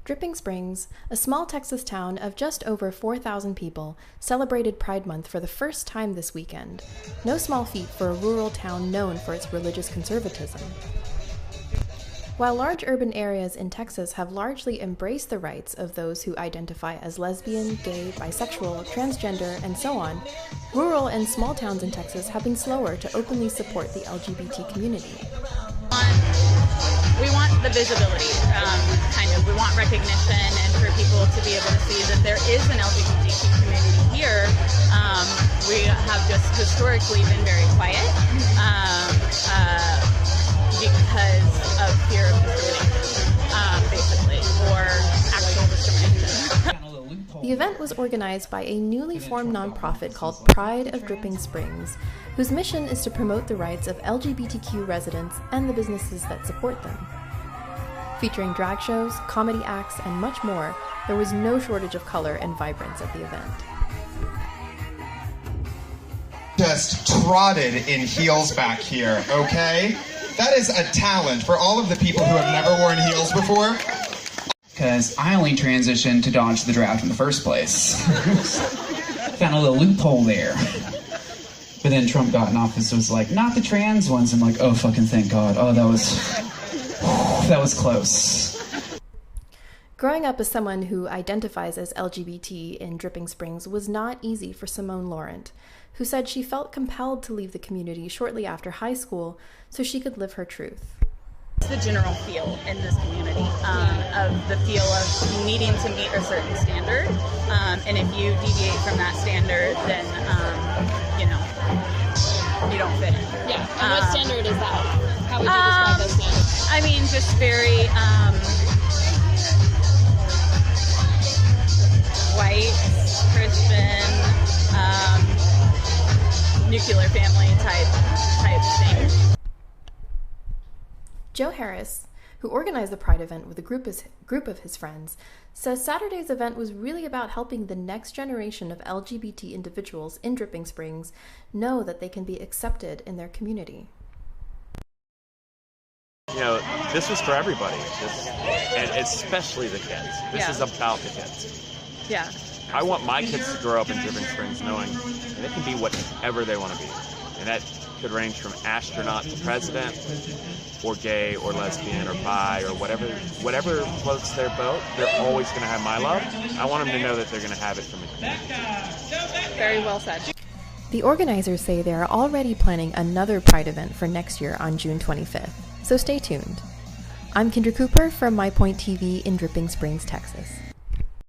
Dripping Springs, a small Texas town of just over 4,000 people, celebrated Pride Month for the first time this weekend. No small feat for a rural town known for its religious conservatism. While large urban areas in Texas have largely embraced the rights of those who identify as lesbian, gay, bisexual, transgender, and so on, rural and small towns in Texas have been slower to openly support the LGBT community. We want the visibility, we want recognition, and for people to be able to see that there is an LGBTQ community here. We have just historically been very quiet because of fear of discrimination, basically, or actual discrimination. The event was organized by a newly formed nonprofit called Pride of Dripping Springs, whose mission is to promote the rights of LGBTQ residents and the businesses that support them. Featuring drag shows, comedy acts, and much more, there was no shortage of color and vibrance at the event. Just trotted in heels back here, okay? That is a talent for all of the people who have never worn heels before. Because I only transitioned to dodge the draft in the first place. Found a little loophole there. But then Trump got in office and was like, not the trans ones. I'm like, oh, fucking thank God. Oh, that was close. Growing up as someone who identifies as LGBT in Dripping Springs was not easy for Simone Laurent, who said she felt compelled to leave the community shortly after high school so she could live her truth. It's the general feel in this community, of the feel of needing to meet a certain standard, and if you deviate from that standard, then, you don't fit in. Yeah, and what standard is that? How would you describe those standards? I mean, just very white, Christian, nuclear family type thing. Joe Harris, who organized the Pride event with a group of his friends, says Saturday's event was really about helping the next generation of LGBT individuals in Dripping Springs know that they can be accepted in their community. You know, this was for everybody, and especially the kids. This is about the kids. Yeah. I want my kids to grow up in Dripping Springs knowing they can be whatever they want to be. And that could range from astronaut to president, or gay, or lesbian, or bi, or whatever floats their boat. They're always going to have my love. I want them to know that they're going to have it from the community. Very well said. The organizers say they are already planning another Pride event for next year on June 25th, so stay tuned. I'm Kindra Cooper from MyPoint TV in Dripping Springs, Texas.